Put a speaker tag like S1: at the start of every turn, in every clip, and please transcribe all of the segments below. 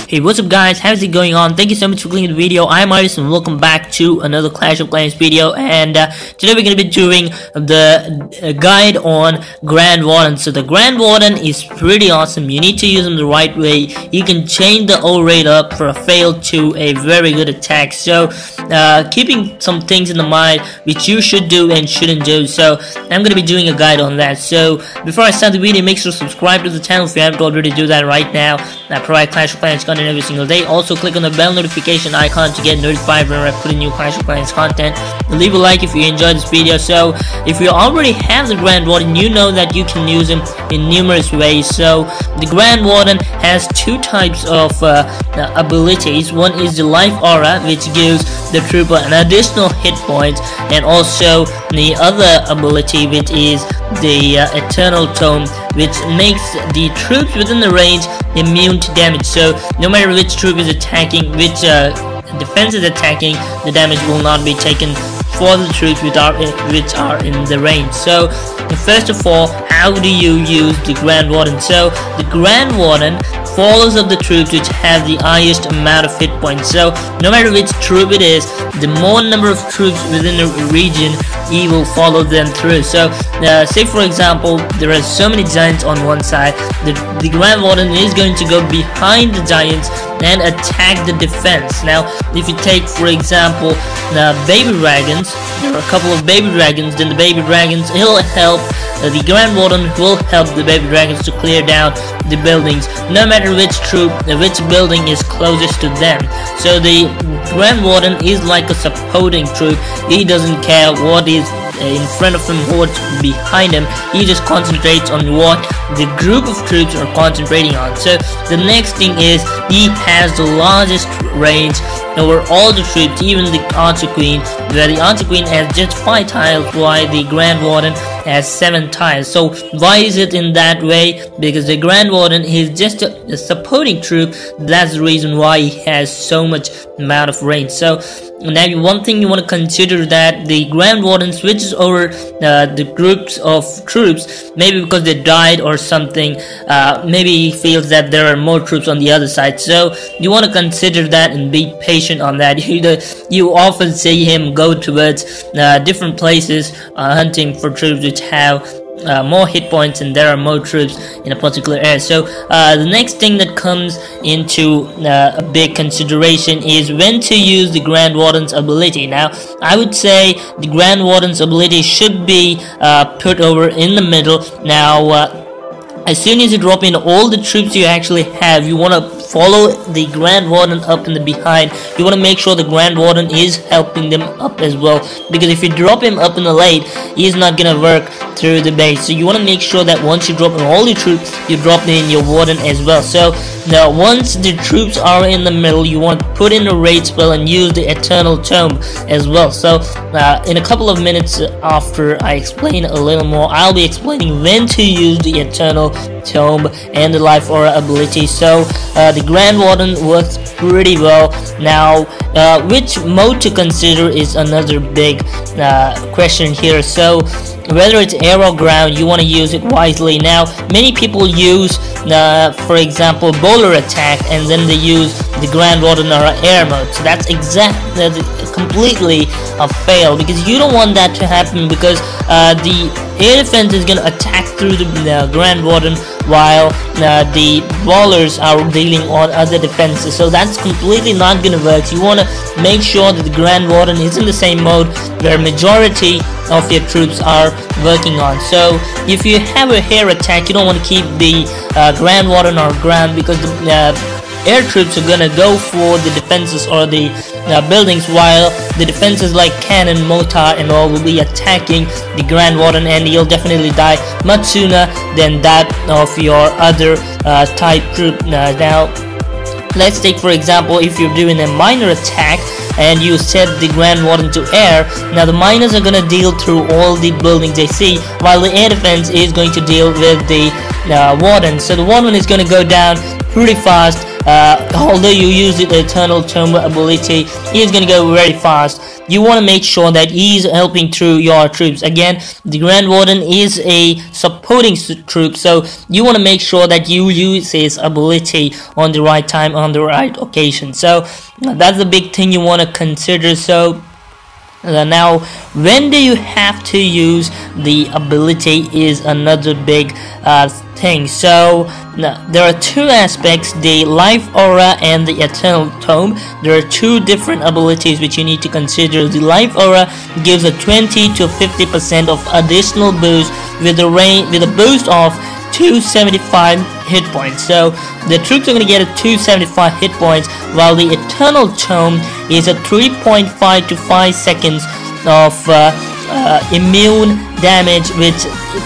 S1: Hey, what's up guys, how's it going on? Thank you so much for clicking the video. I'm Ayrus and welcome back to another Clash of Clans video, and today we're going to be doing the guide on Grand Warden. So the Grand Warden is pretty awesome. You need to use them the right way. You can change the O rate up for a fail to a very good attack. So keeping some things in the mind which you should do and shouldn't do. So I'm going to be doing a guide on that. So before I start the video, make sure to subscribe to the channel if you haven't already. Do that right now. I provide Clash of Clans content every single day. Also click on the bell notification icon to get notified whenever I put in new Clash of Clans content. Leave a like if you enjoyed this video. So if you already have the Grand Warden, you know that you can use him in numerous ways. So the Grand Warden has two types of abilities. One is the life aura, which gives the trooper an additional hit point, and also the other ability, which is the eternal tome, which makes the troops within the range immune to damage. So no matter which troop is attacking, which defense is attacking, the damage will not be taken for the troops which are in the range. So first of all, how do you use the Grand Warden? So the Grand Warden follows up the troops which have the highest amount of hit points. So no matter which troop it is, the more number of troops within the region, he will follow them through. So say for example, there are so many giants on one side, the Grand Warden is going to go behind the giants and attack the defense. Now if you take for example the baby dragons, there are a couple of baby dragons, then the baby dragons will help the Grand Warden will help the baby dragons to clear down the buildings, no matter which troop, which building is closest to them. So the Grand Warden is like a supporting troop. He doesn't care what is in front of him, what's behind him. He just concentrates on what the group of troops are concentrating on. So the next thing is he has the largest range over all the troops, even the Archer Queen, where the Archer Queen has just 5 tiles while the Grand Warden has 7 tiles. So why is it in that way? Because the Grand Warden is just a supporting troop. That's the reason why he has so much amount of range. So now one thing you want to consider, that the Grand Warden switches over the groups of troops, maybe because they died or something. Maybe he feels that there are more troops on the other side. So you want to consider that and be patient on that. You often see him go towards different places hunting for troops which have more hit points, and there are more troops in a particular area. So the next thing that comes into a big consideration is when to use the Grand Warden's ability. Now I would say the Grand Warden's ability should be put over in the middle. Now as soon as you drop in all the troops you actually have, you want to follow the Grand Warden up in the behind. You want to make sure the Grand Warden is helping them up as well, because if you drop him up in the late, he's not gonna work through the base. So you want to make sure that once you drop in all the troops, you drop in your Warden as well. So now once the troops are in the middle, you want to put in a raid spell and use the Eternal Tome as well. So in a couple of minutes after I explain a little more, I'll be explaining when to use the Eternal Tome and the Life Aura ability. So the Grand Warden works pretty well. Now which mode to consider is another big question here. So whether it's air or ground, you want to use it wisely. Now many people use for example bowler attack, and then they use the Grand Warden or air mode. So that's completely a fail, because you don't want that to happen, because the air defense is going to attack through the Grand Warden while the bowlers are dealing on other defenses. So that's completely not going to work. So you want to make sure that the Grand Warden is in the same mode where majority of your troops are working on. So if you have a air attack, you don't want to keep the Grand Warden or ground, because the air troops are gonna go for the defenses or the buildings, while the defenses like cannon, mortar and all will be attacking the Grand Warden, and you'll definitely die much sooner than that of your other type troop. Now let's take for example, if you're doing a minor attack and you set the Grand Warden to air, now the miners are gonna deal through all the buildings they see, while the air defense is going to deal with the Warden. So the Warden is gonna go down pretty fast although you use the Eternal Tomb ability, he is gonna go very fast. You want to make sure that he is helping through your troops. Again, the Grand Warden is a supporting troop, so you want to make sure that you use his ability on the right time, on the right occasion. So that's the big thing you want to consider. So now, when do you have to use the ability is another big thing. So there are two aspects: the Life Aura and the Eternal Tomb. There are two different abilities which you need to consider. The Life Aura gives a 20 to 50% of additional boost with a boost of 275 hit points. So the troops are going to get a 275 hit points, while the Eternal Tomb is a 3.5 to 5 seconds of immune damage, which,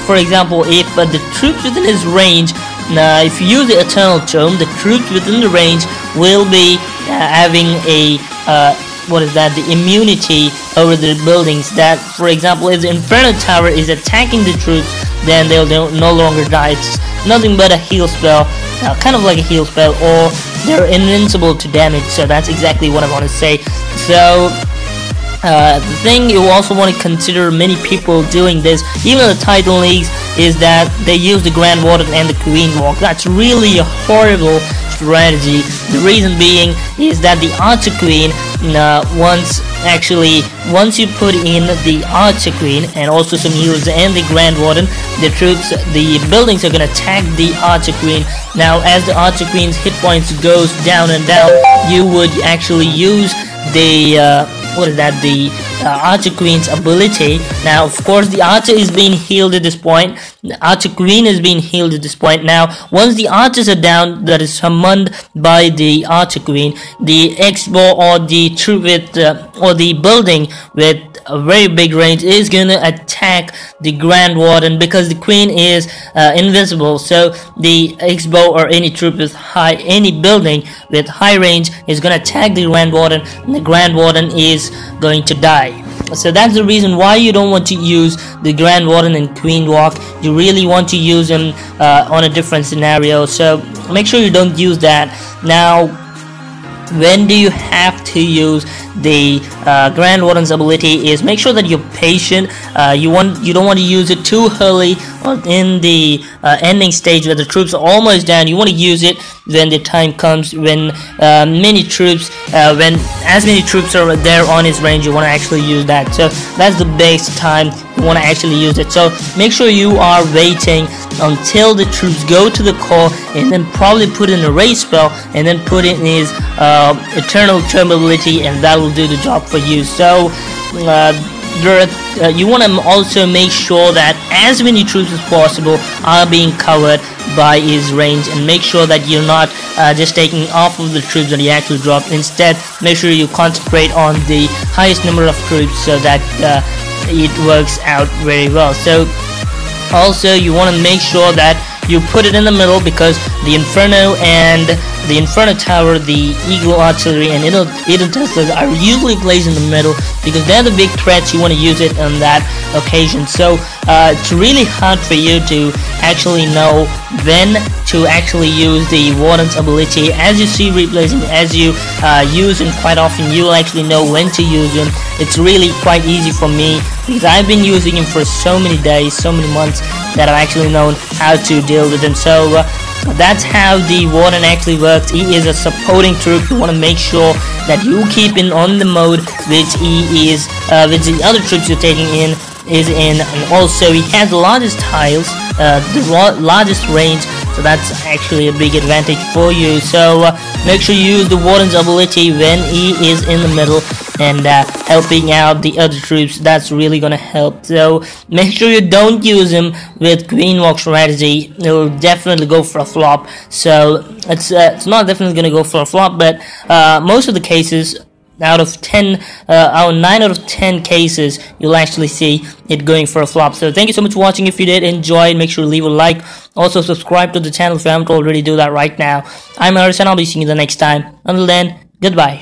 S1: for example, if the troops within his range, if you use the Eternal Tomb, the troops within the range will be having a the immunity over the buildings. That, for example, if the Inferno Tower is attacking the troops, then they'll no longer die. It's nothing but a heal spell, kind of like a heal spell, or they're invincible to damage. So that's exactly what I want to say. So the thing you also want to consider, many people doing this, even the Titan Leagues, is that they use the Grand Warden and the Queen Walk. That's really a horrible strategy. The reason being is that the Archer Queen, once you put in the Archer Queen and also some healers and the Grand Warden, the buildings are gonna attack the Archer Queen. Now, as the Archer Queen's hit points goes down and down, you would actually use the Archer Queen's ability. Now, of course, the Archer is being healed at this point. The Archer Queen is being healed at this point. Now, once the Archers are down, that is summoned by the Archer Queen, the X-bow or the troop with or the building with a very big range is gonna attack the Grand Warden, because the Queen is invincible. So the X-bow or any troop with any building with high range is gonna attack the Grand Warden, and the Grand Warden is going to die. So that's the reason why you don't want to use the Grand Warden and Queen Walk. You really want to use them on a different scenario. So make sure you don't use that. Now, when do you have to use the Grand Warden's ability is make sure that you're patient. You don't want to use it too early or in the ending stage where the troops are almost down. You want to use it when the time comes, when as many troops are there on his range. You want to actually use that. So that's the best time you want to actually use it. So make sure you are waiting until the troops go to the core, and then probably put in a raise spell, and then put in his Eternal Tomb ability, and that will do the job for you. So you want to also make sure that as many troops as possible are being covered by his range, and make sure that you're not just taking off of the troops that he actually dropped. Instead, make sure you concentrate on the highest number of troops, so that it works out very well. So also, you want to make sure that you put it in the middle, because the Inferno and the Inferno Tower, the Eagle Artillery, and Eden Teslas are usually placed in the middle, because they're the big threats. You want to use it on that occasion. So it's really hard for you to actually know when to actually use the Warden's ability. As you see replays, and as you use him quite often, you'll actually know when to use him. It's really quite easy for me, because I've been using him for so many days, so many months, that I've actually known how to deal with him. So that's how the Warden actually works. He is a supporting troop. You want to make sure that you keep in on the mode which he is, which the other troops you're taking in is in, and also he has the largest tiles, the largest range. So that's actually a big advantage for you. So make sure you use the Warden's ability when he is in the middle and helping out the other troops. That's really gonna help. So make sure you don't use him with Queen Walk strategy. It will definitely go for a flop. So it's not definitely gonna go for a flop, but most of the cases, out of 9 out of 10 cases, you'll actually see it going for a flop. So thank you so much for watching. If you did enjoy, make sure to leave a like. Also subscribe to the channel if you haven't already. Do that right now. I'm Ayrus, and I'll be seeing you the next time. Until then, goodbye.